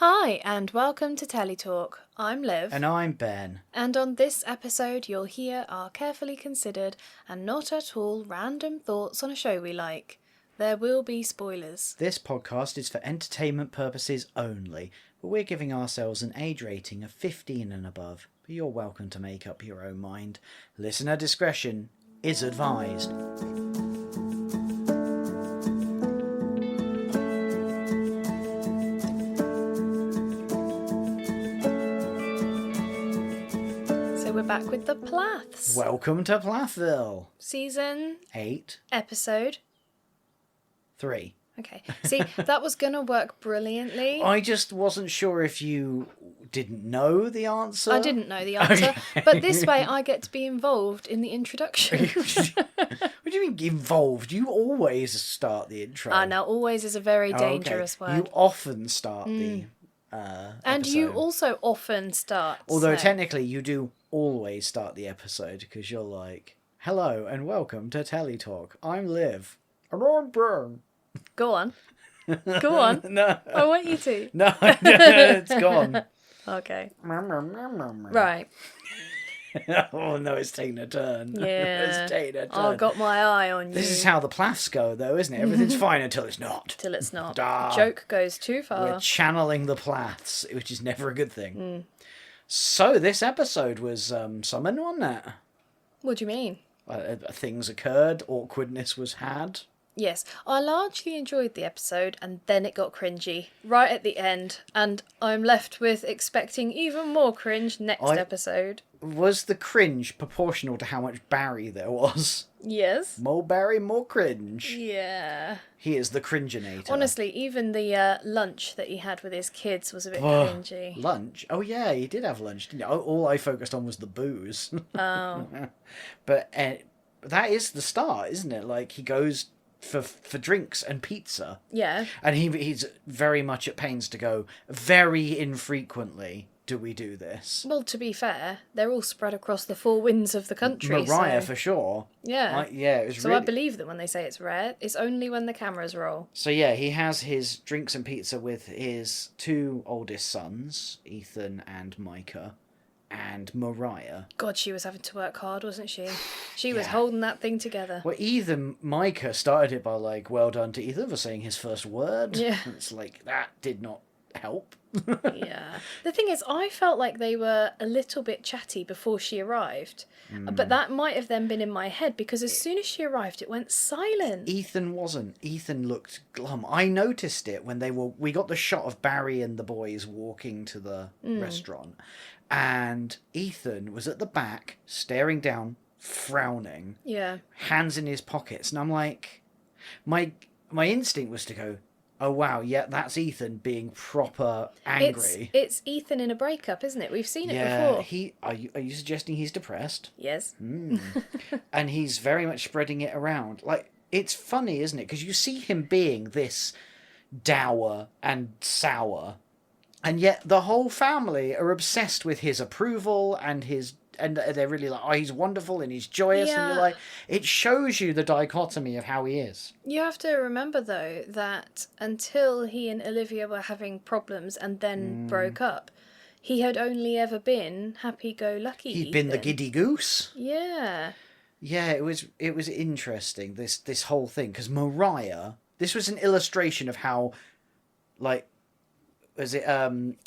Hi, and welcome to Teletalk. I'm Liv. And I'm Ben. And on this episode, you'll hear our carefully considered and not at all random thoughts on a show we like. There will be spoilers. This podcast is for entertainment purposes only, but we're giving ourselves an age rating of 15 and above. But you're welcome to make up your own mind. Listener discretion is advised. We're back with the Plaths. Welcome to Plathville. Season 8. Episode 3. Okay. See, that was going to work brilliantly. I just wasn't sure if you didn't know the answer. I didn't know the answer, Okay. But this way I get to be involved in the introduction. What do you mean involved? You always start the intro. No, always is a very dangerous word. You often start the and episode. you also often start. Although technically you do always start the episode because you're like, hello and welcome to Teletalk. I'm Liv. And I'm Ben. Go on. Go on. No. I want you to. No, it's gone. Okay. Right. Right. Oh no, it's taking a turn. Yeah. It's taking a turn. I've got my eye on you. This is how the Plaths go though, isn't it? Everything's fine until it's not. Till it's not. Ah. Joke goes too far. We're channeling the Plaths, which is never a good thing. So this episode was summoned, wasn't it? What do you mean? Things occurred, awkwardness was had. Yes, I largely enjoyed the episode and then it got cringy right at the end, and I'm left with expecting even more cringe next episode. Was the cringe proportional to how much Barry there was? Yes. More Barry, more cringe. Yeah. He is the cringinator. Honestly, even the lunch that he had with his kids was a bit cringy. Lunch? Oh yeah, he did have lunch, didn't he? All I focused on was the booze. Oh. But that is the start, isn't it? Like, he goes for drinks and pizza. Yeah. And he's very much at pains to go, very infrequently do we do this. Well, to be fair, they're all spread across the four winds of the country. Mariah, so... for sure. Yeah. It was so really... I believe them when they say it's rare. It's only when the cameras roll. So yeah, he has his drinks and pizza with his two oldest sons, Ethan and Micah, and Mariah. God, she was having to work hard, wasn't she? She was holding that thing together. Well, Micah started it by like, well done to Ethan for saying his first word. Yeah. It's like, that did not help. Yeah. The thing is, I felt like they were a little bit chatty before she arrived. But that might have then been in my head, because as soon as she arrived, it went silent. Ethan wasn't. Ethan looked glum. I noticed it when we got the shot of Barry and the boys walking to the restaurant. And Ethan was at the back, staring down, frowning. Yeah. Hands in his pockets. And I'm like, my instinct was to go, oh wow, yeah, that's Ethan being proper angry. It's Ethan in a breakup, isn't it? We've seen it before. Are you suggesting he's depressed? Yes. And he's very much spreading it around. Like, it's funny, isn't it? Because you see him being this dour and sour, and yet the whole family are obsessed with his approval and they're really like, oh, he's wonderful and he's joyous. Yeah. And you're like, it shows you the dichotomy of how he is. You have to remember, though, that until he and Olivia were having problems and then broke up, he had only ever been happy-go-lucky. He'd been the giddy goose. Yeah. Yeah, it was interesting, this whole thing, because Mariah, this was an illustration of how, like,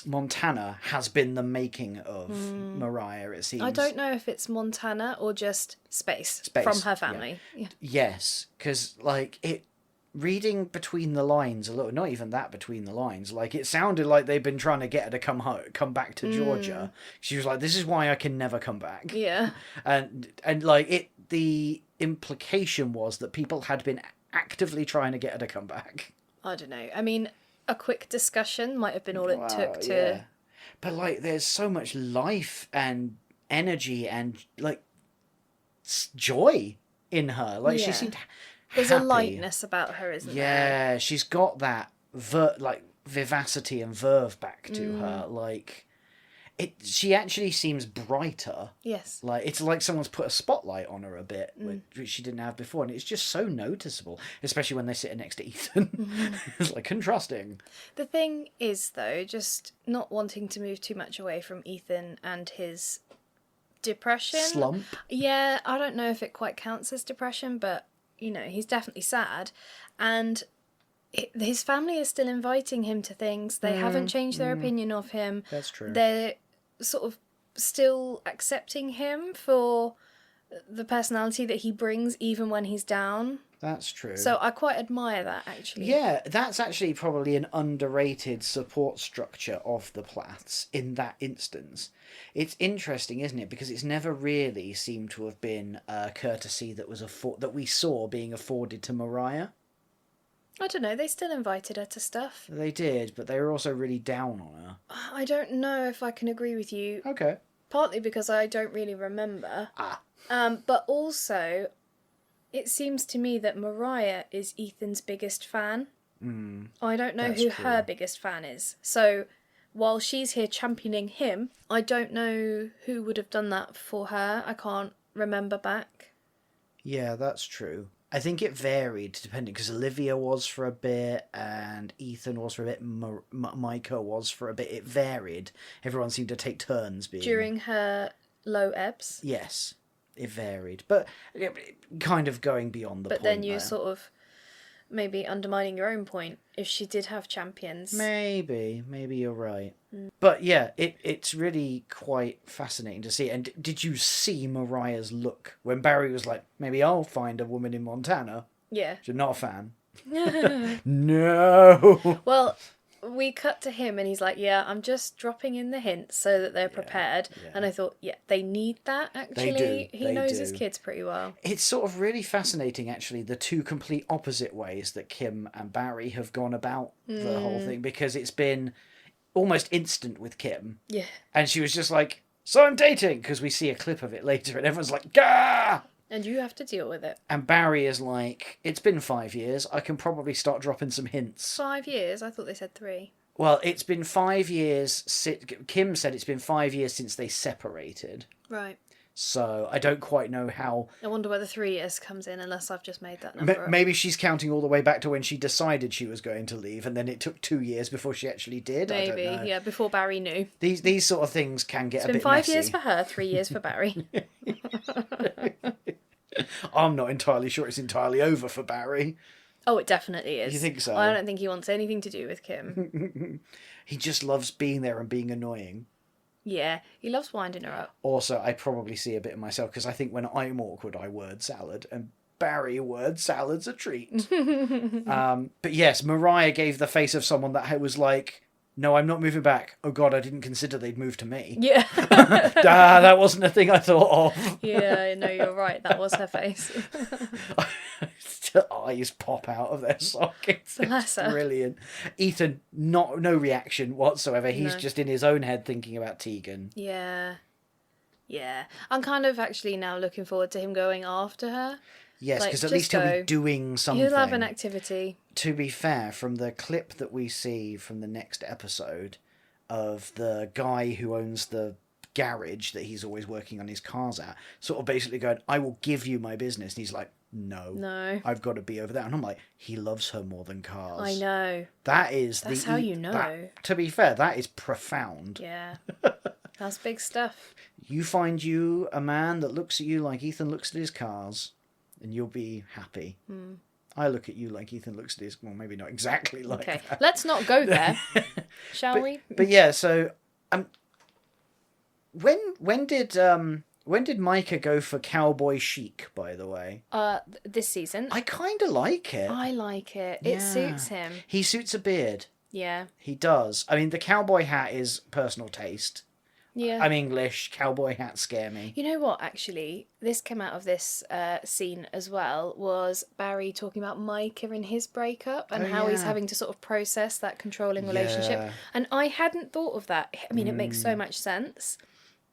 Montana has been the making of Mariah, it seems. I don't know if it's Montana or just space from her family. Yeah. Yes, because, like, reading between the lines a little, not even that between the lines, like, it sounded like they've been trying to get her to come back to Georgia. She was like, this is why I can never come back. Yeah. And like, the implication was that people had been actively trying to get her to come back. I don't know. I mean, a quick discussion might have been all it took to... Yeah. But, like, there's so much life and energy and, like, joy in her. Like, she seemed There's happy. a lightness about her, isn't there? Yeah, she's got that, vivacity and verve back to her. Like, she actually seems brighter. Yes. Like, it's like someone's put a spotlight on her a bit, which she didn't have before, and it's just so noticeable, especially when they sit next to Ethan. It's like contrasting. The thing is, though, just not wanting to move too much away from Ethan and his depression. Slump. Yeah, I don't know if it quite counts as depression, but, you know, he's definitely sad. And his family is still inviting him to things. They haven't changed their opinion of him. That's true. They're sort of still accepting him for the personality that he brings even when he's down. That's true. So I quite admire that, actually. Yeah, that's actually probably an underrated support structure of the Plaths in that instance. It's interesting, isn't it? Because it's never really seemed to have been a courtesy that was that we saw being afforded to Mariah. I don't know, they still invited her to stuff. They did, but they were also really down on her. I don't know if I can agree with you. Okay. Partly because I don't really remember. But also, it seems to me that Mariah is Ethan's biggest fan. I don't know who her biggest fan is. So, while she's here championing him, I don't know who would have done that for her. I can't remember back. Yeah, that's true. I think it varied depending, because Olivia was for a bit and Ethan was for a bit, Micah was for a bit. It varied. Everyone seemed to take turns being... During her low ebbs? Yes, it varied. But kind of going beyond the point. But then you there. sort of maybe undermining your own point if she did have champions. Maybe you're right. But yeah, it's really quite fascinating to see. And did you see Mariah's look when Barry was like, maybe I'll find a woman in Montana? Yeah. You're not a fan. No. Well, we cut to him and he's like, yeah, I'm just dropping in the hints so that they're prepared. Yeah. And I thought, yeah, they need that, actually. He knows his kids pretty well. It's sort of really fascinating, actually, the two complete opposite ways that Kim and Barry have gone about the whole thing, because it's been almost instant with Kim. Yeah. And she was just like, so I'm dating, because we see a clip of it later and everyone's like, gah! And you have to deal with it. And Barry is like, it's been 5 years. I can probably start dropping some hints. 5 years? I thought they said 3. Well, it's been 5 years. Kim said it's been 5 years since they separated. Right. So I don't quite know how... I wonder where the 3 years comes in, unless I've just made that number up. Maybe she's counting all the way back to when she decided she was going to leave, and then it took 2 years before she actually did. Maybe, I don't know. yeah, before Barry knew. These sort of things can get a bit It's been 5 messy. years for her, 3 years for Barry. I'm not entirely sure it's entirely over for Barry. Oh, it definitely is. You think so? I don't think he wants anything to do with Kim. He just loves being there and being annoying. Yeah, he loves winding her up. Also, I probably see a bit of myself, because I think when I'm awkward, I word salad, and Barry word salad's a treat. But yes, Mariah gave the face of someone that was like, no, I'm not moving back. Oh God, I didn't consider they'd move to me. Yeah. That wasn't a thing I thought of. Yeah, no, you're right. That was her face. Eyes pop out of their sockets. Bless It's her. brilliant. Ethan, no reaction whatsoever. He's No. just in his own head thinking about Tegan. Yeah. Yeah. I'm kind of actually now looking forward to him going after her. Yes, Like, because at just least he'll go. be doing something. He'll have an activity. To be fair, from the clip that we see from the next episode of the guy who owns the garage that he's always working on his cars at, sort of basically going, I will give you my business. And he's like, no. I've got to be over there. And I'm like, he loves her more than cars. I know. That's how you know. To be fair, that is profound. Yeah. That's big stuff. You find you a man that looks at you like Ethan looks at his cars, and you'll be happy. I look at you like Ethan looks at his... Well, maybe not exactly like Okay, that. let's not go there, shall we? But yeah, so... When did Micah go for cowboy chic, by the way? This season. I kind of like it. I like it. It Yeah. suits him. He suits a beard. Yeah. He does. I mean, the cowboy hat is personal taste. Yeah. I'm English. Cowboy hats scare me. You know what, actually, this came out of this scene as well, was Barry talking about Micah and his breakup and how he's yeah. having to sort of process that controlling relationship. Yeah. And I hadn't thought of that. I mean, it makes so much sense,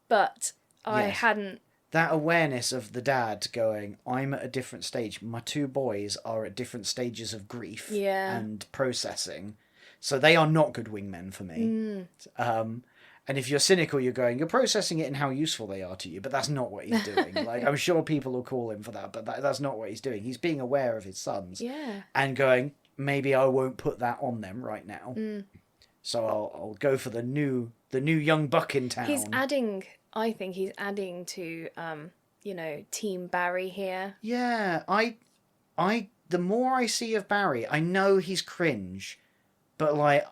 but I Yes. hadn't. That awareness of the dad going, I'm at a different stage. My two boys are at different stages of grief Yeah. and processing. So they are not good wingmen for me. And if you're cynical, you're processing it in how useful they are to you, but that's not what he's doing. Like, I'm sure people will call him for that, but that's not what he's doing. He's being aware of his sons. Yeah. And going, maybe I won't put that on them right now. So I'll go for the new young buck in town. I think he's adding to, Team Barry here. Yeah, the more I see of Barry, I know he's cringe, but like,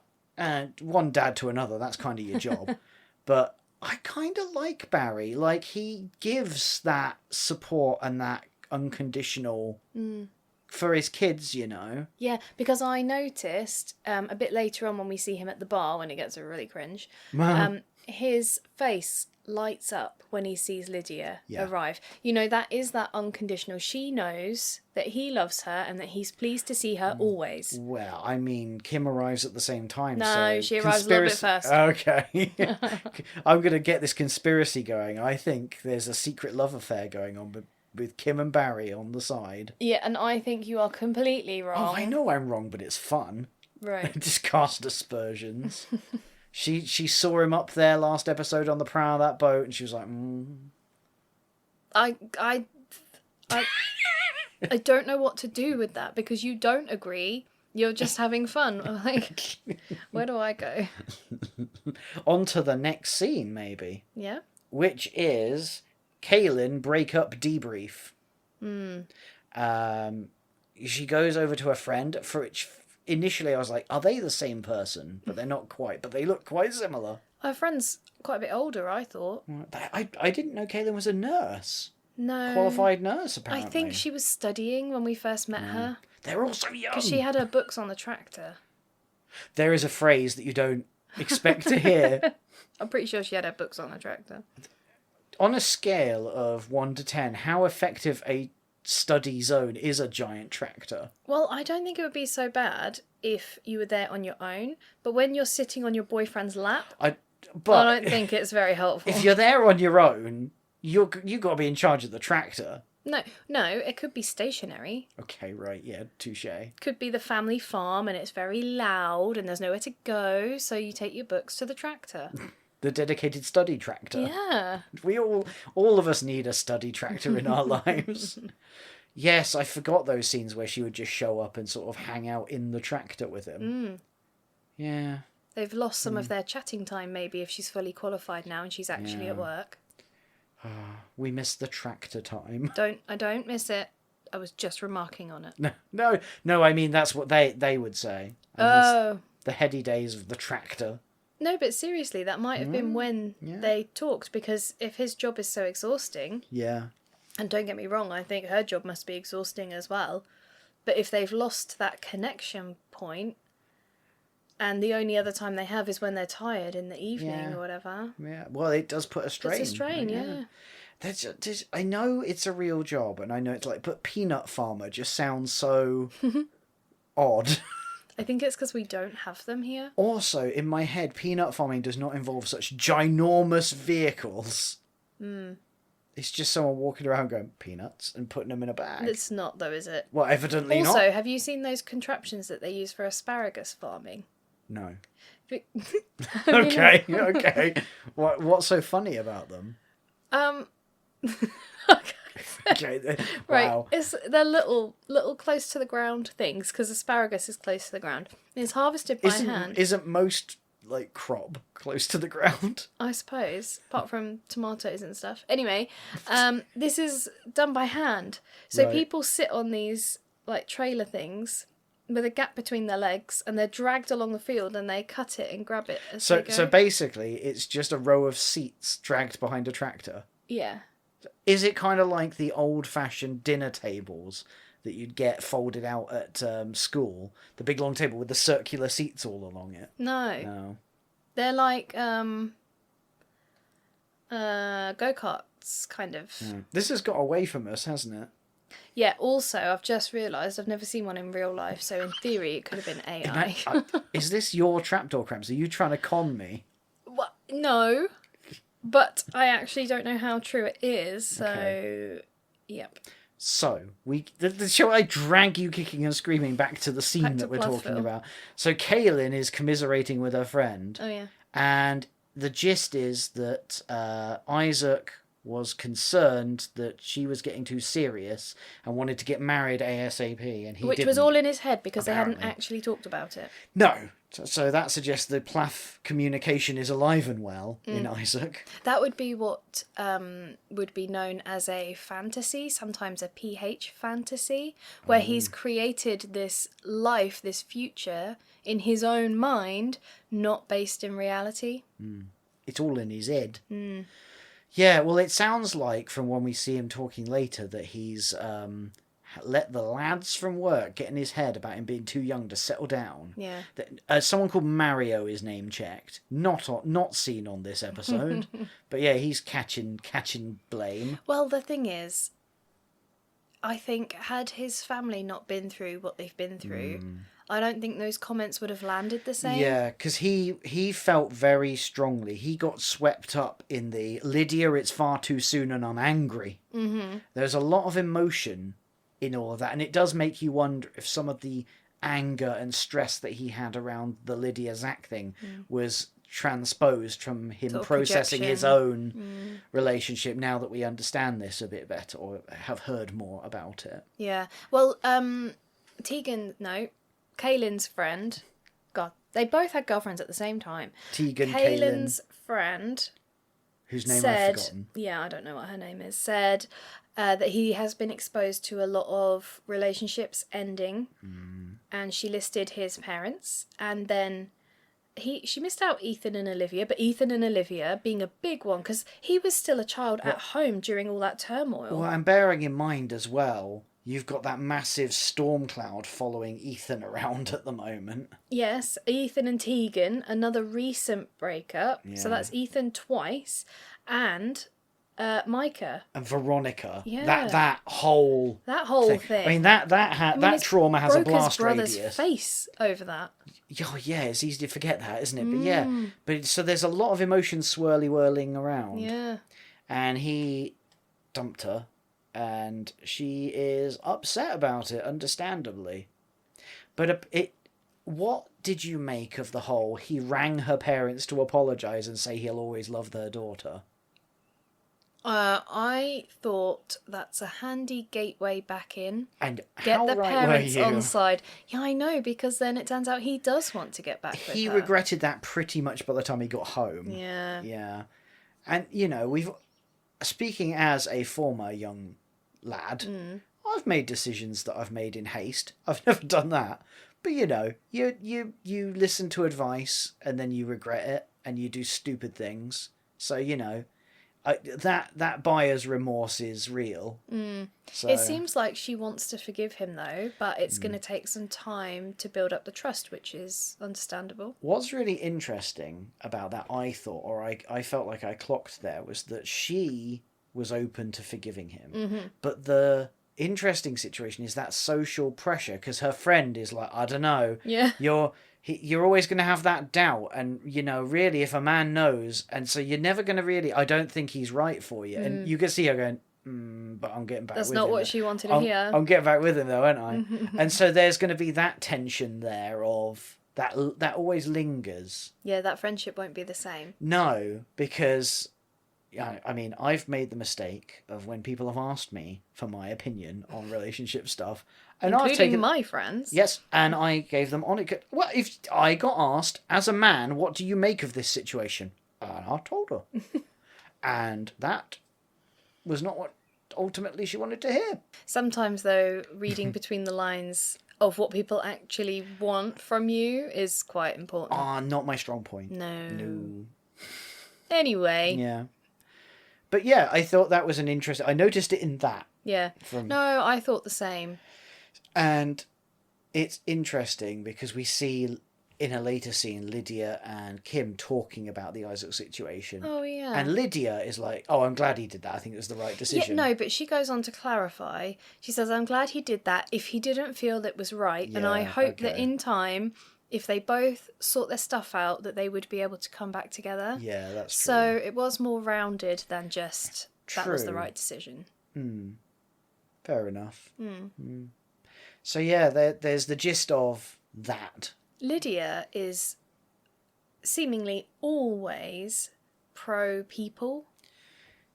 one dad to another, that's kind of your job. But I kind of like Barry. Like, he gives that support and that unconditional for his kids, you know. Yeah, because I noticed a bit later on when we see him at the bar, when it gets really cringe, his face lights up when he sees Lydia arrive. You know, that is that unconditional. She knows that he loves her and that he's pleased to see her always. Well, I mean, Kim arrives at the same time. No, so she arrives a little bit first. Okay. I'm going to get this conspiracy going. I think there's a secret love affair going on with Kim and Barry on the side. Yeah, and I think you are completely wrong. Oh, I know I'm wrong, but it's fun. Right. Just cast aspersions. She saw him up there last episode on the prow of that boat, and she was like, I don't know what to do with that, because you don't agree. You're just having fun. Like, where do I go? On to the next scene, maybe. Yeah. Which is Kaylin breakup debrief. She goes over to a friend, for which initially I was like, are they the same person? But they're not quite, but they look quite similar. Her friend's quite a bit older, I thought. I didn't know Kaylin was a nurse. No. Qualified nurse, apparently. I think she was studying when we first met her. They're all so young. Because she had her books on the tractor. There is a phrase that you don't expect to hear. I'm pretty sure she had her books on the tractor. On a scale of 1 to 10, how effective a study zone is a giant tractor? Well, I don't think it would be so bad if you were there on your own, but when you're sitting on your boyfriend's lap, I don't think it's very helpful. If you're there on your own, you got to be in charge of the tractor. No, it could be stationary. Okay, right, yeah, touche. Could be the family farm and it's very loud and there's nowhere to go, so you take your books to the tractor. The dedicated study tractor. Yeah. We all of us need a study tractor in our lives. Yes, I forgot those scenes where she would just show up and sort of hang out in the tractor with him. Yeah. They've lost some of their chatting time, maybe, if she's fully qualified now and she's actually at work. We miss the tractor time. I don't miss it. I was just remarking on it. No, I mean, that's what they would say. The heady days of the tractor. No, but seriously, that might have been when they talked, because if his job is so exhausting... Yeah. And don't get me wrong, I think her job must be exhausting as well. But if they've lost that connection point, and the only other time they have is when they're tired in the evening or whatever... Yeah, well, it does put a strain. It's a strain, yeah. I know it's a real job, and I know it's like... But peanut farmer just sounds so odd. I think it's because we don't have them here. Also, in my head, peanut farming does not involve such ginormous vehicles. It's just someone walking around going, peanuts, and putting them in a bag. It's not, though, is it? Well, evidently not. Also, have you seen those contraptions that they use for asparagus farming? No. Okay. What's so funny about them? Okay. Wow. Right, they're little close to the ground things, because asparagus is close to the ground. It's harvested by hand. Isn't most like crop close to the ground? I suppose, apart from tomatoes and stuff. Anyway, this is done by hand. So people sit on these like trailer things with a gap between their legs, and they're dragged along the field, and they cut it and grab it as they go. So basically, it's just a row of seats dragged behind a tractor. Yeah. Is it kind of like the old-fashioned dinner tables that you'd get folded out at school? The big long table with the circular seats all along it? No. They're like go-karts, kind of. This has got away from us, hasn't it? Yeah, also, I've just realised I've never seen one in real life, so in theory it could have been AI. Is this your trapdoor cramps? Are you trying to con me? What? No. But I actually don't know how true it is, so... Okay. Yep. So, the show I drag you kicking and screaming back to the scene that we're Plathville. talking about. So, Kaylin is commiserating with her friend. Oh, yeah. And the gist is that Isaac was concerned that she was getting too serious and wanted to get married ASAP, and Which didn't. was all in his head because apparently. they hadn't actually talked about it. No. So that suggests the Plath communication is alive and well in Isaac. That would be what would be known as a fantasy, sometimes a PH fantasy, where he's created this life, this future, in his own mind, not based in reality. It's all in his head. Yeah, well, it sounds like, from when we see him talking later, that he's let the lads from work get in his head about him being too young to settle down. Yeah. Someone called Mario is name checked, not seen on this episode, but yeah, he's catching blame. Well, the thing is, I think had his family not been through what they've been through, I don't think those comments would have landed the same. Yeah, because he felt very strongly. He got swept up in the Lydia, it's far too soon and I'm angry. There's a lot of emotion in all of that, and it does make you wonder if some of the anger and stress that he had around the Lydia Zach thing was transposed from him Sort of processing projection. his own relationship, now that we understand this a bit better or have heard more about it. Yeah. Well, Kaylin's friend, God, they both had girlfriends at the same time. Kaylin's friend, whose name said, I've forgotten. Yeah, I don't know what her name is, said that he has been exposed to a lot of relationships ending, and she listed his parents, and then she missed out Ethan and Olivia, but Ethan and Olivia being a big one, because he was still a child at home during all that turmoil. Well, and bearing in mind as well, you've got that massive storm cloud following Ethan around at the moment. Yes, Ethan and Tegan, another recent breakup. Yeah. So that's Ethan twice, and Micah. And Veronica. Yeah. That whole thing. I mean, that trauma has a blast broke his brother's radius. face over that. Oh, yeah, it's easy to forget that, isn't it? But yeah, so there's a lot of emotion whirling around. Yeah. And he dumped her, and she is upset about it, understandably. But what did you make of the whole, he rang her parents to apologise and say he'll always love their daughter? I thought that's a handy gateway back in. And get how the right parents were you? on side. Yeah, I know, because then it turns out he does want to get back with her. He regretted that pretty much by the time he got home. Yeah. Yeah. And, speaking as a former young lad, I've made decisions that I've made in haste. I've never done that. But, you listen to advice and then you regret it and you do stupid things. So, that buyer's remorse is real. So, it seems like she wants to forgive him, though, but it's going to take some time to build up the trust, which is understandable. What's really interesting about that, I thought, or I felt like I clocked there, was that she was open to forgiving him. But the interesting situation is that social pressure, because her friend is like, I don't know, you're always going to have that doubt, and really, if a man knows, and so you're never going to really, I don't think he's right for you. And you can see her going, but I'm getting back That's with him. not what she wanted to hear. I'm getting back with him though, aren't I? And so there's going to be that tension there of that always lingers. Yeah, that friendship won't be the same. No, because I mean, I've made the mistake of when people have asked me for my opinion on relationship stuff, and Including I've taken my friends. Yes, and I gave them on it. Well, if I got asked as a man, what do you make of this situation? And I told her, and that was not what ultimately she wanted to hear. Sometimes, though, reading between the lines of what people actually want from you is quite important. Not my strong point. No. Anyway. Yeah. But yeah, I thought that was an interesting... I noticed it in that. Yeah. No, I thought the same. And it's interesting because we see in a later scene Lydia and Kim talking about the Isaac situation. Oh, yeah. And Lydia is like, oh, I'm glad he did that. I think it was the right decision. Yeah, no, but she goes on to clarify. She says, I'm glad he did that if he didn't feel it was right. And I hope that in time, if they both sort their stuff out, that they would be able to come back together. Yeah, that's true. So it was more rounded than just that was the right decision. Fair enough. So yeah, there's the gist of that. Lydia is seemingly always pro people.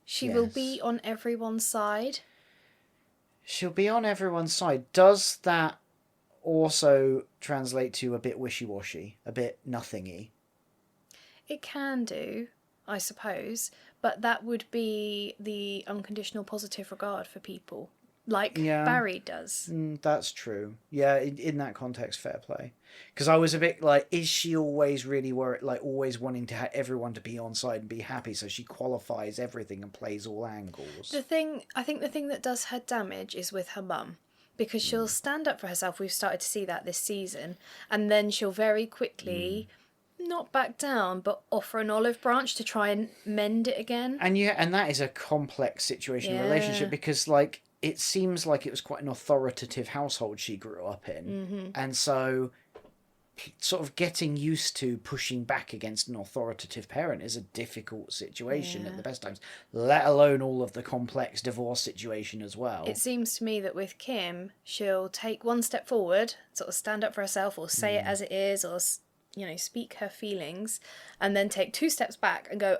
She will be on everyone's side. She'll be on everyone's side. Does that also translate to a bit wishy-washy, a bit nothingy? It can do, I suppose, but that would be the unconditional positive regard for people, like Barry does. That's true. Yeah, in that context, fair play. Because I was a bit like, is she always really worried, like always wanting to everyone to be on side and be happy, so she qualifies everything and plays all angles? I think the thing that does her damage is with her mum. Because she'll stand up for herself. We've started to see that this season. And then she'll very quickly not back down, but offer an olive branch to try and mend it again. And that is a complex situation, relationship, because like it seems like it was quite an authoritative household she grew up in. And so sort of getting used to pushing back against an authoritative parent is a difficult situation at the best times, let alone all of the complex divorce situation as well. It seems to me that with Kim, she'll take one step forward, sort of stand up for herself or say it as it is, or, you know, speak her feelings, and then take 2 steps back and go,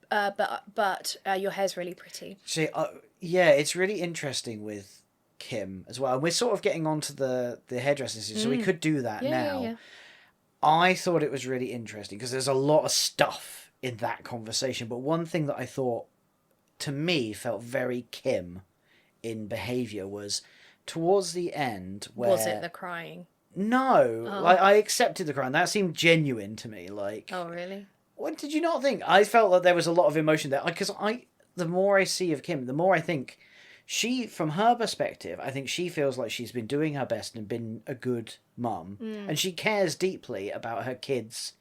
but your hair's really pretty. See, yeah, it's really interesting with Kim as well. And we're sort of getting onto the hairdressing, so we could do that now. Yeah. I thought it was really interesting because there's a lot of stuff in that conversation. But one thing that I thought, to me, felt very Kim in behaviour was towards the end where... Was it the crying? No. Like, I accepted the crying. That seemed genuine to me. Like, oh, really? What did you not think? I felt that there was a lot of emotion there. Because the more I see of Kim, the more I think... She, from her perspective, I think she feels like she's been doing her best and been a good mum. And she cares deeply about her kids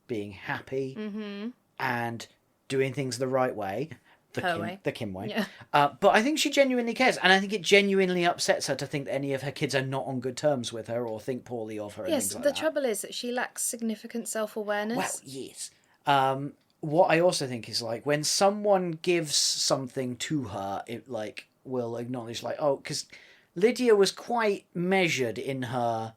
being happy and doing things the right way. The Kim way. Yeah. But I think she genuinely cares. And I think it genuinely upsets her to think that any of her kids are not on good terms with her or think poorly of her. Yes, and things like the trouble is that she lacks significant self-awareness. Well, yes. What I also think is, like, when someone gives something to her, it, like, will acknowledge, like, oh, because Lydia was quite measured in her,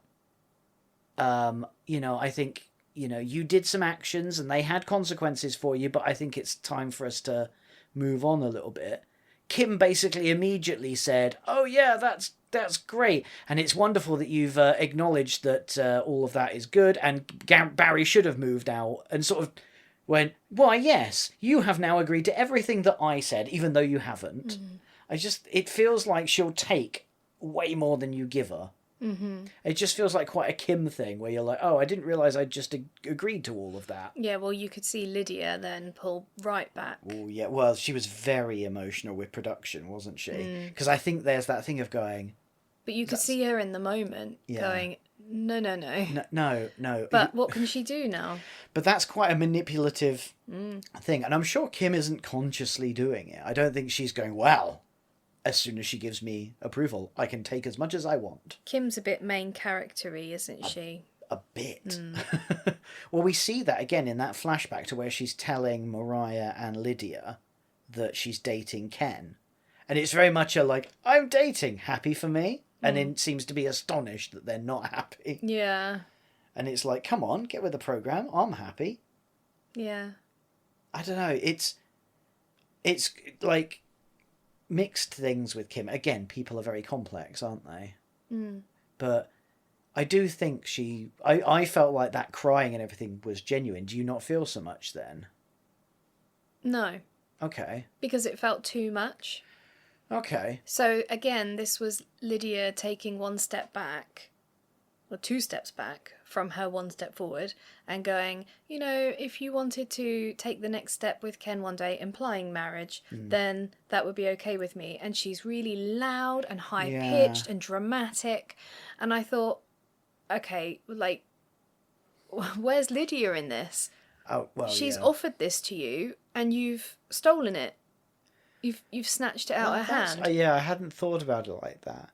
you know, I think, you know, you did some actions and they had consequences for you, but I think it's time for us to move on a little bit. Kim basically immediately said, oh, yeah, that's great. And it's wonderful that you've acknowledged that all of that is good, and Barry should have moved out, and sort of went, why, yes, you have now agreed to everything that I said, even though you haven't. It feels like she'll take way more than you give her. It just feels like quite a Kim thing, where you're like, oh, I didn't realise I just agreed to all of that. Yeah, well, you could see Lydia then pull right back. Oh, yeah, well, she was very emotional with production, wasn't she? Because I think there's that thing of going... But you could see her in the moment going... No. No. But what can she do now? But that's quite a manipulative thing. And I'm sure Kim isn't consciously doing it. I don't think she's going, well, as soon as she gives me approval, I can take as much as I want. Kim's a bit main character-y, isn't she? A bit. Well, we see that again in that flashback to where she's telling Mariah and Lydia that she's dating Ken. And it's very much a, like, I'm dating, happy for me? And then seems to be astonished that they're not happy. Yeah. And it's like, come on, get with the program. I'm happy. Yeah. I don't know. It's like mixed things with Kim. Again, people are very complex, aren't they? But I do think I felt like that crying and everything was genuine. Do you not feel so much then? No. Okay. Because it felt too much. Okay. So, again, this was Lydia taking 1 step back, or 2 steps back from her 1 step forward, and going, you know, if you wanted to take the next step with Ken one day, implying marriage, then that would be okay with me. And she's really loud and high-pitched and dramatic. And I thought, okay, like, where's Lydia in this? Oh, well, she's offered this to you, and you've stolen it. You've snatched it out of her hand. Yeah, I hadn't thought about it like that.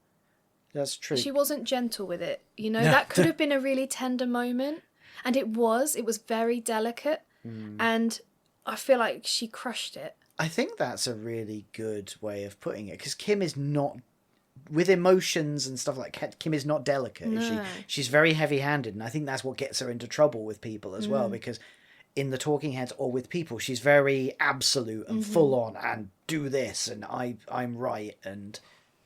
That's true. She wasn't gentle with it. You know, that could have been a really tender moment. And it was. It was very delicate. And I feel like she crushed it. I think that's a really good way of putting it. Because Kim is not... with emotions and stuff like Kim is not delicate. No. She's very heavy-handed, and I think that's what gets her into trouble with people as well, because in the Talking Heads or with people, she's very absolute and full on and do this and I'm right and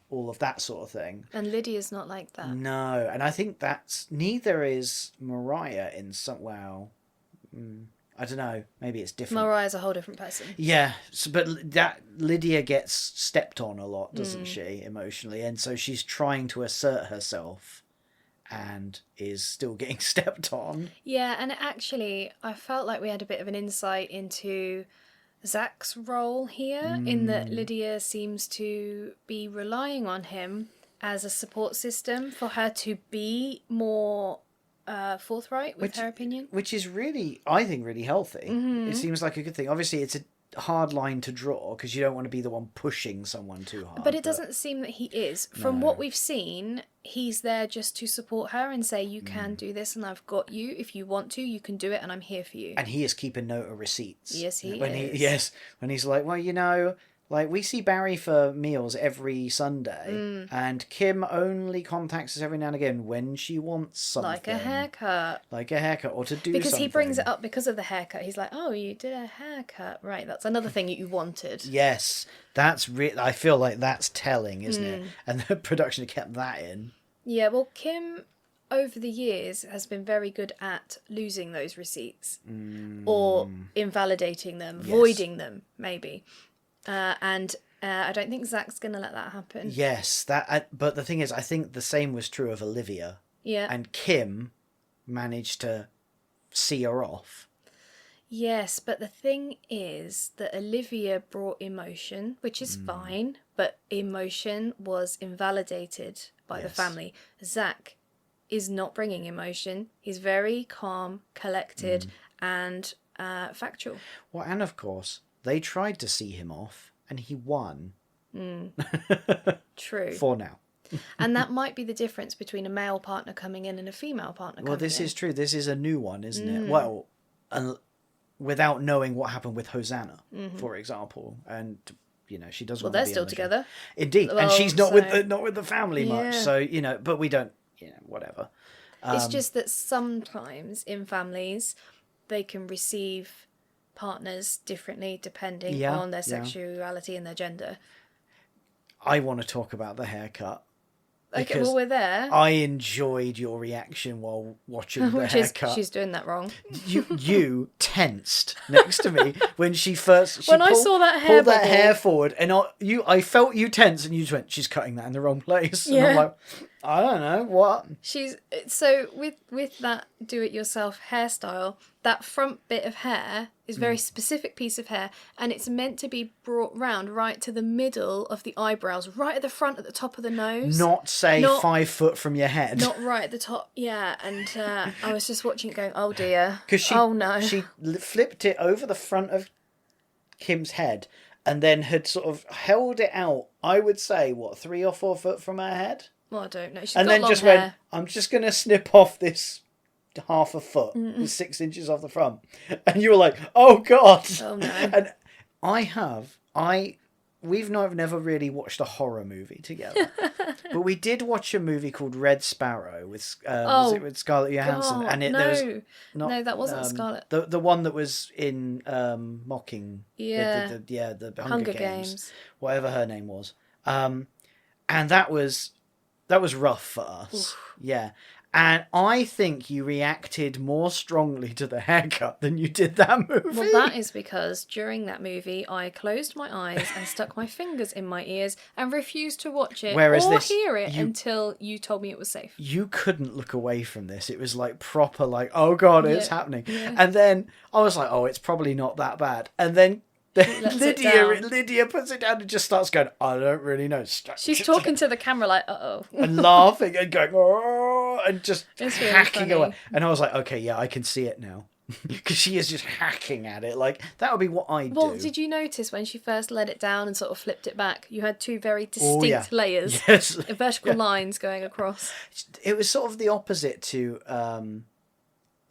all of that sort of thing. And Lydia's not like that. No, and I think neither is Mariah in some, I don't know, maybe it's different. Mariah's a whole different person. Yeah, but that Lydia gets stepped on a lot, doesn't she, emotionally, and so she's trying to assert herself and is still getting stepped on. Yeah, and actually, I felt like we had a bit of an insight into Zach's role here, in that Lydia seems to be relying on him as a support system for her to be more forthright with her opinion. Which is really, I think, really healthy. It seems like a good thing. Obviously, it's a hard line to draw because you don't want to be the one pushing someone too hard. But it doesn't seem that he is. From what we've seen, he's there just to support her and say, you can do this and I've got you. If you want to, you can do it and I'm here for you. And he is keeping note of receipts. Yes, he is. When he's like, well, like we see Barry for meals every Sunday and Kim only contacts us every now and again when she wants something. Like a haircut. Or to do because something. He brings it up because of the haircut. He's like, oh, you did a haircut. Right, that's another thing that you wanted. Yes, that's I feel like that's telling, isn't it? And the production kept that in. Yeah, well, Kim, over the years, has been very good at losing those receipts. Or invalidating them, voiding them, maybe. And I don't think Zach's going to let that happen. Yes, but the thing is, I think the same was true of Olivia. Yeah. And Kim managed to see her off. Yes, but the thing is that Olivia brought emotion, which is fine, but emotion was invalidated by the family. Zach is not bringing emotion. He's very calm, collected, and factual. Well, and of course, they tried to see him off, and he won. True. For now. And that might be the difference between a male partner coming in and a female partner coming in. Well, this is true. This is a new one, isn't it? Well, without knowing what happened with Hosanna, for example. And, she doesn't want to be they're still together. Indeed. And she's not with the family much. So, but we don't, whatever. It's just that sometimes in families, they can receive partners differently depending on their sexuality and their gender. I want to talk about the haircut. Okay, well, we're there. I enjoyed your reaction while watching the haircut. She's doing that wrong. You tensed next to me when she first. I saw that hair, pulled that hair forward, and I felt you tense, and you just went, "She's cutting that in the wrong place." Yeah. And I'm like, I don't know what. So with that do-it-yourself hairstyle, that front bit of hair is a very specific piece of hair, and it's meant to be brought round right to the middle of the eyebrows, right at the front, at the top of the nose. Not 5 foot from your head. Not right at the top, yeah. And I was just watching it going, oh dear. Oh no. She flipped it over the front of Kim's head and then had sort of held it out, I would say, 3 or 4 foot from her head? Well, I don't know. She's and got then long just hair. went, I'm just going to snip off this half a foot, 6 inches off the front. And you were like, oh God. Oh no. And we've never really watched a horror movie together. But we did watch a movie called Red Sparrow with, was it with Scarlett Johansson? God, no, that wasn't Scarlett. The one that was in Mocking. Yeah. The Hunger Games. Whatever her name was. And that was rough for us. Oof. Yeah. And I think you reacted more strongly to the haircut than you did that movie. Well, that is because during that movie, I closed my eyes and stuck my fingers in my ears and refused to watch it hear it until you told me it was safe. You couldn't look away from this. It was like proper, like, oh God, it's happening. Yeah. And then I was like, oh, it's probably not that bad. And then Lydia puts it down and just starts going, I don't really know. She's talking to the camera like, uh-oh. And laughing and going, oh, and just really hacking funny. away. And I was like, okay, yeah, I can see it now. Because she is just hacking at it. Like, that would be what I do. Well, did you notice when she first let it down and sort of flipped it back, you had 2 very distinct layers, vertical lines going across. It was sort of the opposite to...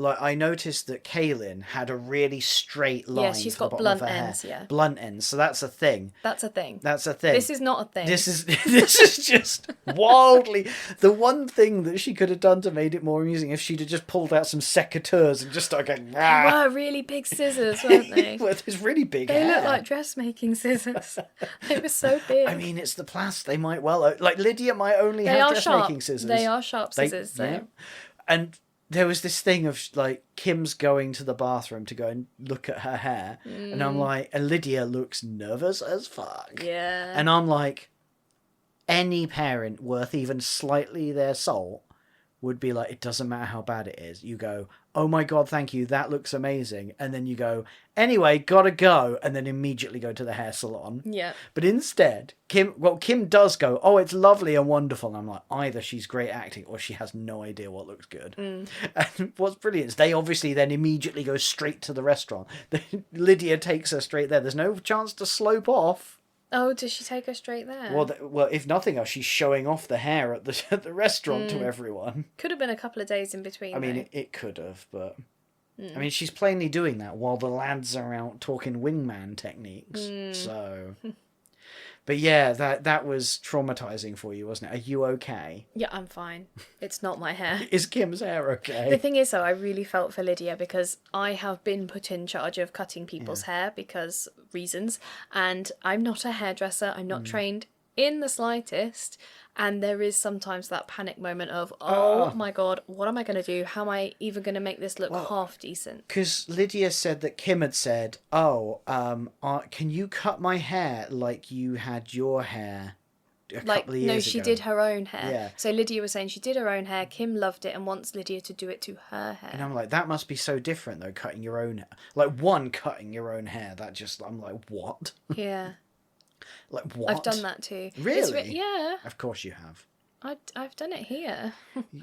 like I noticed that Kaylin had a really straight line. Yeah, she's to the got bottom of blunt her ends. hair. Yeah, Blunt ends. So that's a thing. that's a thing. That's a thing. This is not a thing. This is just wildly the one thing that she could have done to made it more amusing if she'd have just pulled out some secateurs and just started going. They were really big scissors, weren't they? Well, there's really big They hair. look like dressmaking scissors. They were so big. I mean, it's the Plaths. They might well like Lydia might only have dressmaking scissors. They are sharp scissors. Yeah. And there was this thing of like Kim's going to the bathroom to go and look at her hair, and I'm like, and Lydia looks nervous as fuck. Yeah. And I'm like, any parent worth even slightly their salt would be like, it doesn't matter how bad it is. You go, oh my God, thank you. That looks amazing. And then you go, anyway, gotta go. And then immediately go to the hair salon. Yeah. But instead, Kim does go, oh, it's lovely and wonderful. And I'm like, either she's great acting or she has no idea what looks good. And what's brilliant is they obviously then immediately go straight to the restaurant. Lydia takes her straight there. There's no chance to slope off. Oh, does she take her straight there? Well, if nothing else, she's showing off the hair at the restaurant to everyone. Could have been a couple of days in between. I mean, it could have, but I mean, she's plainly doing that while the lads are out talking wingman techniques. So, but yeah, that was traumatizing for you, wasn't it? Are you okay? Yeah, I'm fine. It's not my hair. Is Kim's hair okay? The thing is, though, I really felt for Lydia because I have been put in charge of cutting people's hair because reasons, and I'm not a hairdresser. I'm not trained in the slightest, and there is sometimes that panic moment of, oh my God, what am I going to do? How am I even going to make this look half decent? Because Lydia said that Kim had said, can you cut my hair like you had your hair a couple of years ago? No, she did her own hair. Yeah. So Lydia was saying she did her own hair. Kim loved it and wants Lydia to do it to her hair. And I'm like, that must be so different though, cutting your own hair. Like, cutting your own hair, I'm like, what? Yeah. Like, what? I've done that too. Really? Yeah. Of course you have. I've done it here.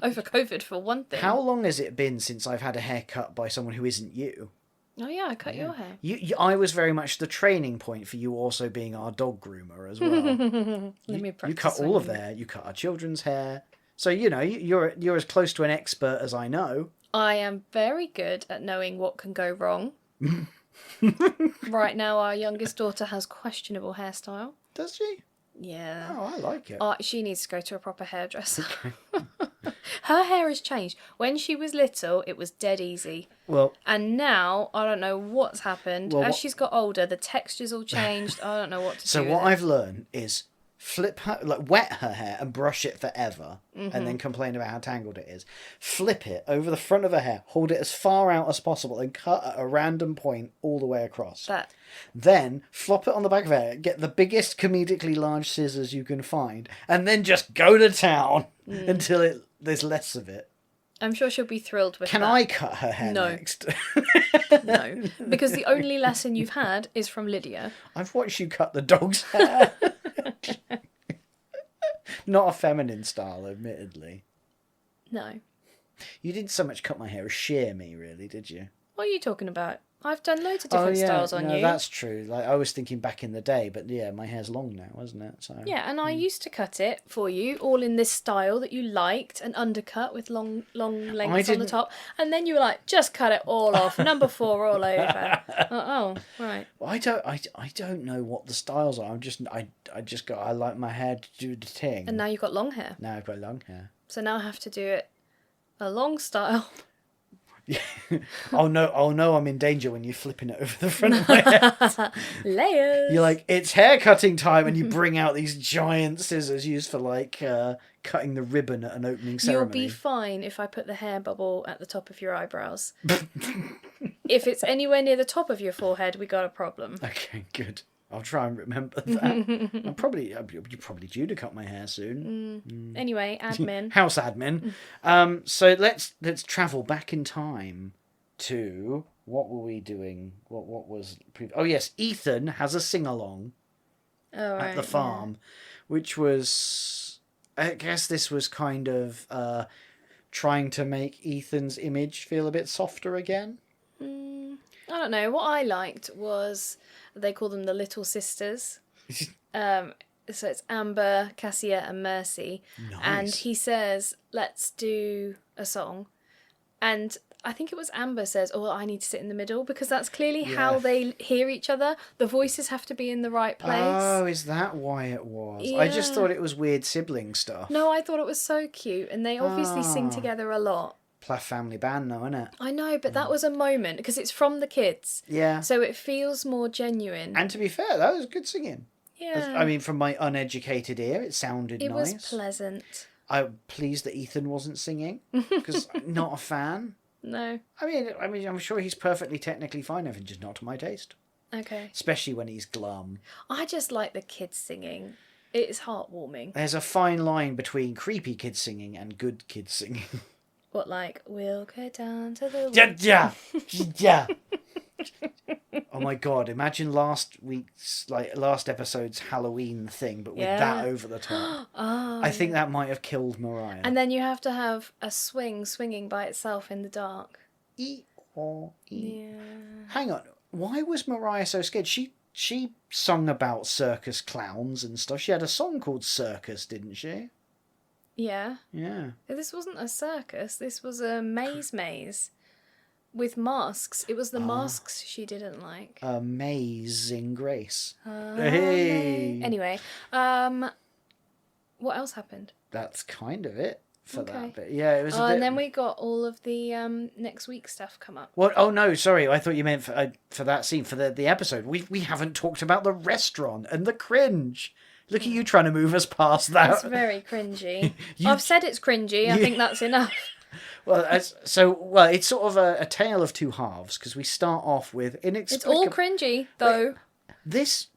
Over COVID, for one thing. How long has it been since I've had a haircut by someone who isn't you? Oh yeah, I cut your hair. I was very much the training point for you also being our dog groomer as well. Let me practice. You cut all of their hair. You cut our children's hair. So, you're as close to an expert as I know. I am very good at knowing what can go wrong. Right now, our youngest daughter has questionable hairstyle. Does she? Yeah. Oh, I like it. She needs to go to a proper hairdresser. Her hair has changed. When she was little, it was dead easy. Well, and now, I don't know what's happened. Well, As she's got older, the texture's all changed. I don't know what to do. So what I've learned is wet her hair and brush it forever, and then complain about how tangled it is. Flip it over the front of her hair, hold it as far out as possible, and cut at a random point all the way across. Then flop it on the back of her hair, get the biggest comedically large scissors you can find, and then just go to town until there's less of it. I'm sure she'll be thrilled with that. Can I cut her hair next? No, because the only lesson you've had is from Lydia. I've watched you cut the dog's hair. Not a feminine style, admittedly. No. You didn't so much cut my hair as shear me, really, did you? What are you talking about? I've done loads of different styles on you. That's true. Like, I was thinking back in the day, but yeah, my hair's long now, isn't it? So yeah, and I used to cut it for you, all in this style that you liked, an undercut with long lengths on the top, and then you were like, just cut it all off, number 4 all over. Oh, right. Well, I don't know what the styles are. I like my hair to do the thing. And now you've got long hair. Now I've got long hair. So now I have to do it a long style. Oh no, I'm in danger when you're flipping it over the front of my head. Layers. You're like, it's hair cutting time, and you bring out these giant scissors used for like cutting the ribbon at an opening ceremony. You'll be fine if I put the hair bubble at the top of your eyebrows. If it's anywhere near the top of your forehead, we got a problem. Okay, good. I'll try and remember that. You're probably due to cut my hair soon. Anyway, admin. House admin. So let's travel back in time to what were we doing? What was? Oh yes, Ethan has a sing along at the farm, which was, I guess this was kind of trying to make Ethan's image feel a bit softer again. I don't know. What I liked was they call them the Little Sisters. So it's Amber, Cassia, and Mercy. Nice. And he says, "Let's do a song." And I think it was Amber says, oh, I need to sit in the middle, because that's clearly how they hear each other. The voices have to be in the right place. Oh, is that why it was? Yeah. I just thought it was weird sibling stuff. No, I thought it was so cute, and they obviously sing together a lot. Plath family band though, isn't it? I know, but that was a moment, because it's from the kids. Yeah. So it feels more genuine. And to be fair, that was good singing. Yeah. I mean, from my uneducated ear, it sounded nice. It was pleasant. I'm pleased that Ethan wasn't singing, because I'm not a fan. No. I mean, I'm sure he's perfectly technically fine, even just not to my taste. Okay. Especially when he's glum. I just like the kids singing. It's heartwarming. There's a fine line between creepy kids singing and good kids singing. What, like, we'll go down to the... Yeah. Oh my god, imagine last episode's Halloween thing, but with that over the top. I think that might have killed Mariah. And then you have to have a swinging by itself in the dark. E or E. Yeah. Hang on, why was Mariah so scared? She sung about circus clowns and stuff. She had a song called Circus, didn't she? Yeah. Yeah. This wasn't a circus. This was a maze. With masks. It was the masks she didn't like. Amazing Grace. Hey. Anyway, what else happened? That's kind of it for that bit. Yeah, it was a bit... And then we got all of the next week stuff come up. What? Oh no, sorry. I thought you meant for that scene, for the episode. We haven't talked about the restaurant and the cringe. Look at you trying to move us past that. It's very cringy. I've said it's cringy. I think that's enough. Well, it's sort of a tale of two halves, because we start off with inexplicable... It's all cringy, though. This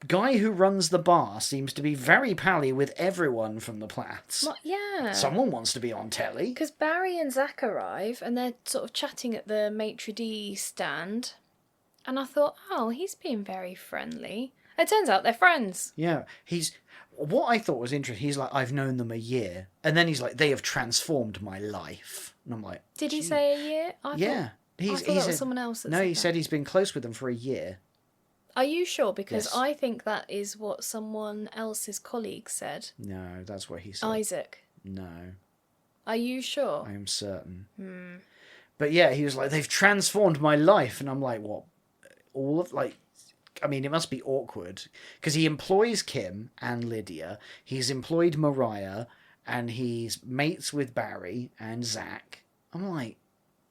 guy who runs the bar seems to be very pally with everyone from the Plaths. Well, yeah. Someone wants to be on telly. Because Barry and Zach arrive, and they're sort of chatting at the maitre d' stand. And I thought, oh, he's being very friendly. It turns out they're friends. Yeah, what I thought was interesting, he's like, I've known them a year. And then he's like, they have transformed my life. And I'm like... Did he say a year? I thought that was someone else that said he said he's been close with them for a year. Are you sure? Because Yes. I think that is what someone else's colleague said. No, that's what he said. Isaac. No. Are you sure? I am certain. But yeah, he was like, they've transformed my life. And I'm like, what? It must be awkward, because he employs Kim and Lydia. He's employed Mariah, and he's mates with Barry and Zach. I'm like,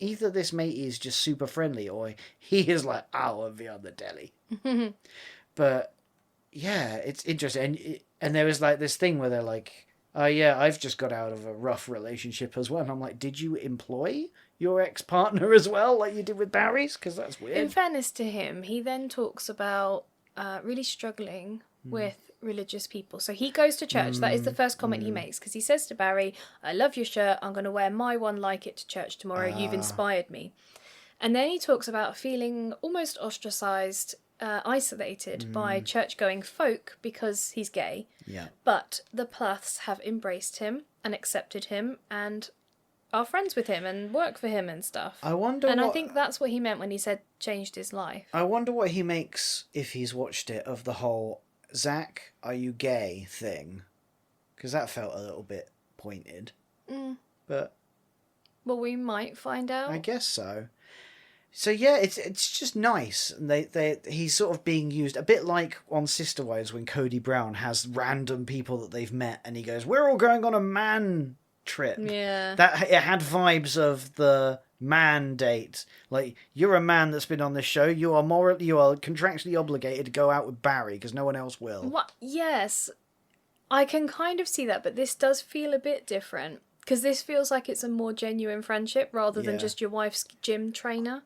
either this mate is just super friendly, or he is like, I want to be on the telly. But yeah, it's interesting. And there was like this thing where they're like, oh yeah, I've just got out of a rough relationship as well. And I'm like, did you employ your ex-partner as well, like you did with Barry's? Because that's weird. In fairness to him, he then talks about really struggling with religious people. So he goes to church. That is the first comment he makes, because he says to Barry, I love your shirt. I'm going to wear my one like it to church tomorrow. You've inspired me. And then he talks about feeling almost ostracised, isolated by church-going folk because he's gay. Yeah. But the Plaths have embraced him and accepted him and are friends with him and work for him and stuff. I think that's what he meant when he said changed his life. I wonder what he makes, if he's watched it, of the whole Zach, are you gay thing. Because that felt a little bit pointed. But... well, we might find out. I guess so. So yeah, it's just nice. And he's sort of being used a bit like on Sister Wives when Cody Brown has random people that they've met and he goes, we're all going on a man trip. Yeah. It had vibes of the mandate. Like, you're a man that's been on this show. You are contractually obligated to go out with Barry because no one else will. What? Yes, I can kind of see that, but this does feel a bit different because this feels like it's a more genuine friendship rather than just your wife's gym trainer.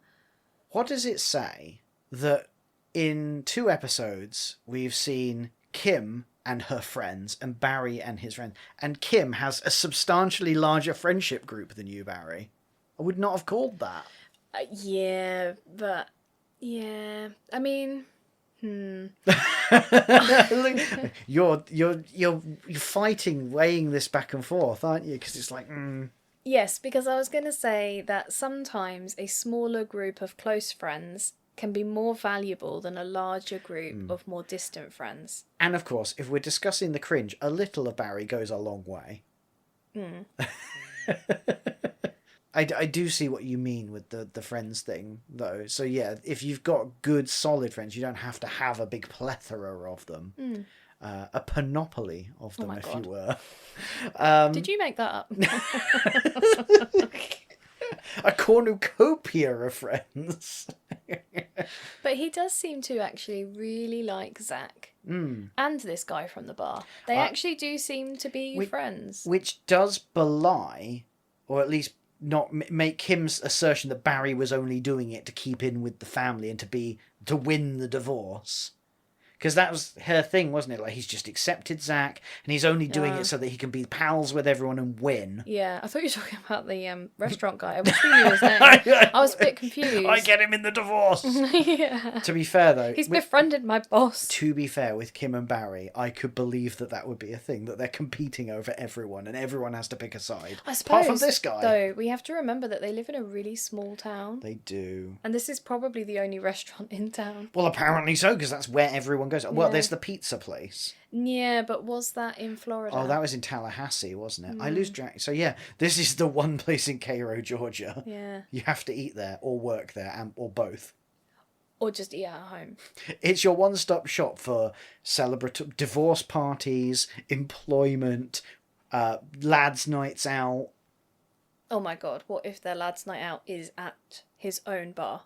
What does it say that in 2 episodes we've seen Kim and her friends and Barry and his friends, and Kim has a substantially larger friendship group than you, Barry? I would not have called that. Yeah, but yeah, I mean, You're fighting, weighing this back and forth, aren't you? Because it's like, Yes, because I was going to say that sometimes a smaller group of close friends can be more valuable than a larger group of more distant friends. And of course, if we're discussing the cringe, a little of Barry goes a long way. I do see what you mean with the friends thing, though. So, yeah, if you've got good, solid friends, you don't have to have a big plethora of them. A panoply of them, if you were. Did you make that up? A cornucopia of friends. But he does seem to actually really like Zach and this guy from the bar. They actually do seem to be friends. Which does belie, or at least not make Kim's assertion that Barry was only doing it to keep in with the family and to win the divorce. Because that was her thing, wasn't it? Like, he's just accepted Zach, and he's only doing it so that he can be pals with everyone and win. Yeah, I thought you were talking about the restaurant guy. I wish we knew his name. I was a bit confused. I get him in the divorce. Yeah. To be fair, though... He's befriended my boss. To be fair, with Kim and Barry, I could believe that would be a thing, that they're competing over everyone, and everyone has to pick a side. I suppose, apart from this guy. Though, we have to remember that they live in a really small town. They do. And this is probably the only restaurant in town. Well, apparently so, because that's where everyone goes. Well, there's the pizza place. Yeah, but was that in Florida? Oh, that was in Tallahassee, wasn't it? I lose track. So yeah, this is the one place in Cairo, Georgia. Yeah. You have to eat there or work there, or both. Or just eat at home. It's your one-stop shop for divorce parties, employment, lads' nights out. Oh my god, what if their lads' night out is at his own bar?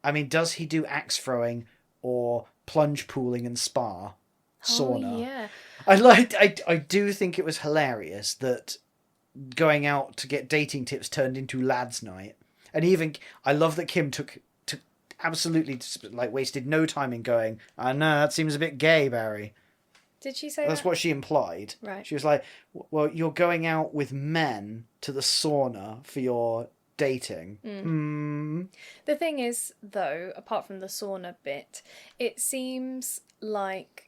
I mean, does he do axe throwing or plunge pooling and spa? Sauna. Oh, yeah. I do think it was hilarious that going out to get dating tips turned into lads' night. And even, I love that Kim took absolutely, like, wasted no time in going, I know, that seems a bit gay, Barry. Did she say That's that? what she implied. Right. She was like, well, you're going out with men to the sauna for your dating. The thing is, though, apart from the sauna bit, it seems like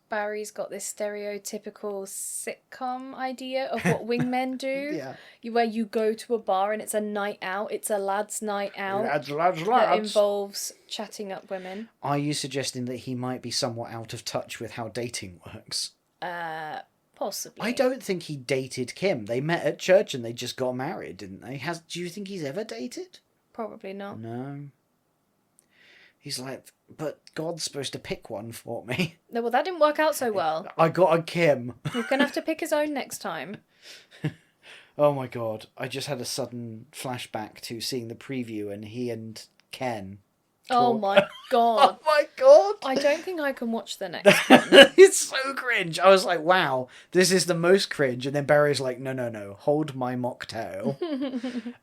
Barry's got this stereotypical sitcom idea of what wingmen do. Yeah. Where you go to a bar and it's a night out. It's a lad's night out. Lads. That involves chatting up women. Are you suggesting that he might be somewhat out of touch with how dating works? Possibly. I don't think he dated Kim. They met at church and they just got married, didn't they? Do you think he's ever dated? Probably not. No. He's like, but God's supposed to pick one for me. No, well, that didn't work out so well. I got a Kim. He's going to have to pick his own next time. Oh my God. I just had a sudden flashback to seeing the preview and he and Ken talk. Oh my God. Oh my God. I don't think I can watch the next one. It's so cringe. I was like, wow, this is the most cringe. And then Barry's like, no, hold my mocktail.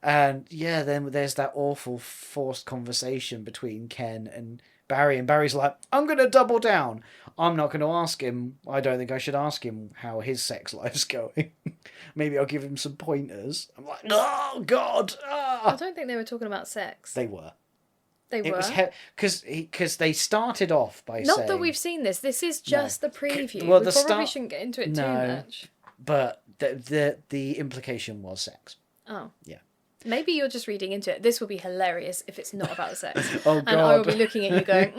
And yeah, then there's that awful forced conversation between Ken and Barry. And Barry's like, I'm going to double down. I'm not going to ask him. I don't think I should ask him how his sex life's going. Maybe I'll give him some pointers. I'm like, oh God. I don't think they were talking about sex. They were. They It were. was because they started off by Not saying... that we've seen this. This is just the preview. Well, we the probably shouldn't get into it too much. But the implication was sex. Oh. Yeah. Maybe you're just reading into it. This will be hilarious if it's not about sex. Oh, God. And I will be looking at you going,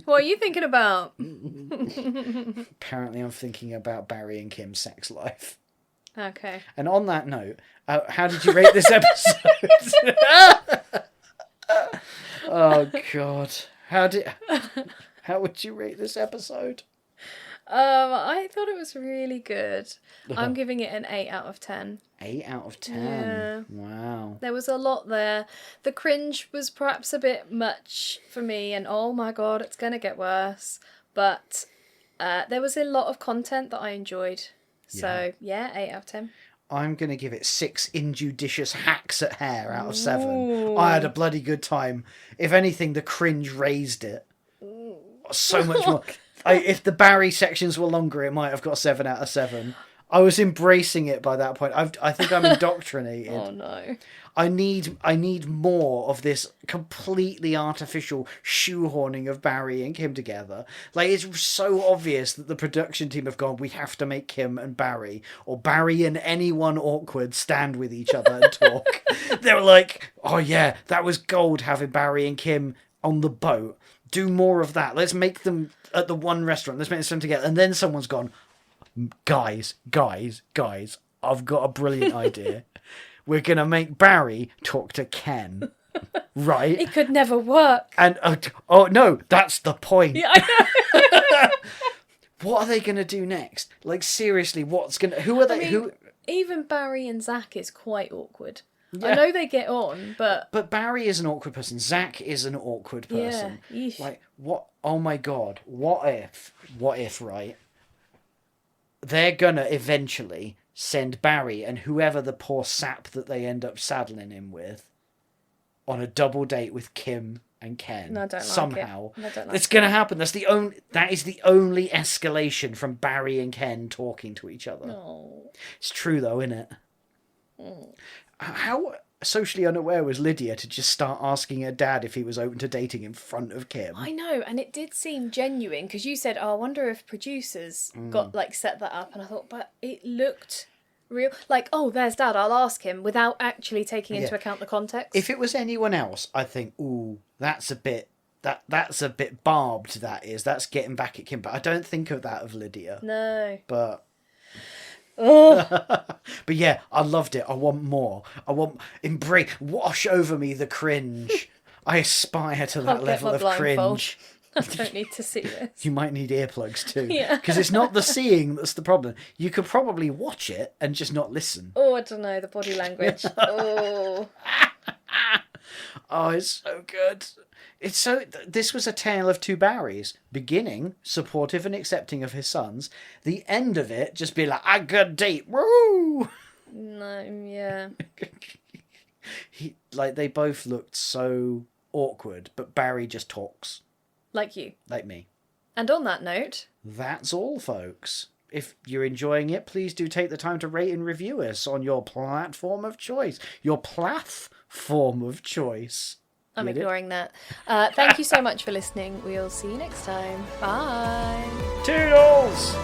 what are you thinking about? Apparently I'm thinking about Barry and Kim's sex life. Okay. And on that note, how did you rate this episode? Oh, God. How would you rate this episode? I thought it was really good. I'm giving it an 8 out of 10. 8 out of 10. Yeah. Wow. There was a lot there. The cringe was perhaps a bit much for me, and oh my God, it's going to get worse. But there was a lot of content that I enjoyed. So, yeah, 8 out of 10. I'm going to give it 6 injudicious hacks at hair out of 7. Ooh. I had a bloody good time. If anything, the cringe raised it. So much more. If the Barry sections were longer, it might have got 7 out of 7. I was embracing it by that point. I think I'm indoctrinated. Oh no. I need more of this completely artificial shoehorning of Barry and Kim together. Like, it's so obvious that the production team have gone, we have to make Kim and Barry, or Barry and anyone awkward, stand with each other and talk. They were like, oh yeah, that was gold having Barry and Kim on the boat. Do more of that. Let's make them at the one restaurant. Let's make them together. And then someone's gone, guys, I've got a brilliant idea. We're going to make Barry talk to Ken. Right? It could never work. And, oh no, that's the point. Yeah, I know. What are they going to do next? Like, seriously, who are they? Even Barry and Zach is quite awkward. Yeah. I know they get on, but... But Barry is an awkward person. Zach is an awkward person. Yeah. Like, what? Oh my God. What if, right? They're going to eventually send Barry and whoever the poor sap that they end up saddling him with on a double date with Kim and Ken. No, I don't somehow. like it. I don't like it's going to happen. That is the only escalation from Barry and Ken talking to each other. No. It's true though, isn't it? How socially unaware was Lydia to just start asking her dad if he was open to dating in front of Kim? I know, and it did seem genuine, because you said, I wonder if producers got, set that up, and I thought, but it looked real. Like, oh, there's Dad, I'll ask him, without actually taking into account the context. If it was anyone else, I think, ooh, that's a bit barbed, that is. That's getting back at Kim, but I don't think of that of Lydia. No. But... Oh. But yeah, I loved it. I want more. Wash over me the cringe. I aspire to that level of cringe. I don't need to see this. You might need earplugs too. Yeah. Because it's not the seeing that's the problem. You could probably watch it and just not listen. Oh, I don't know, the body language. Oh. Oh, it's so good. This was a tale of two Barrys. Beginning, supportive and accepting of his sons. The end of it, just be like, I got a date. Woo! No, yeah. They both looked so awkward, but Barry just talks. Like you. Like me. And on that note... That's all, folks. If you're enjoying it, please do take the time to rate and review us on your platform of choice. Your platform of choice. I'm ignoring that. Thank you so much for listening. We'll see you next time. Bye. Toodles!